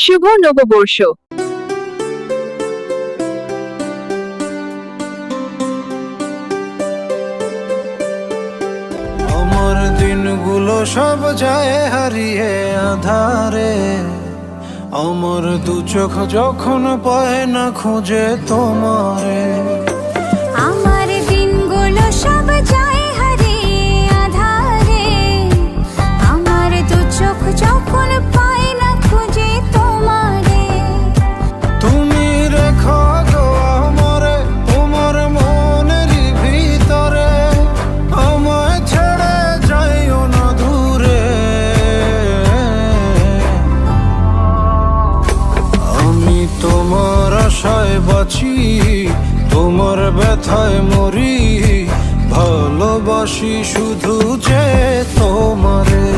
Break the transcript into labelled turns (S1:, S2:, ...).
S1: শুভ নববর্ষ।
S2: আমার দিনগুলো সব যায় হারিয়ে আধারে, আমার দু চোখ যখন পায় না খুঁজে তোমারে।
S3: আমার দিনগুলো সব যায় হারিয়ে আঁধারে, আমার দু চোখ যখন পায় না খুঁজে তোমারে।
S2: তুমি রেখো গো আমারে তোমার মনের ভিতরে, আমায় ছেড়ে যাইও না দূরে। আমি তোমার আশায় বাঁচি, তোমার ব্যথায় মরি, ভালোবাসি শুধু যে তোমারে।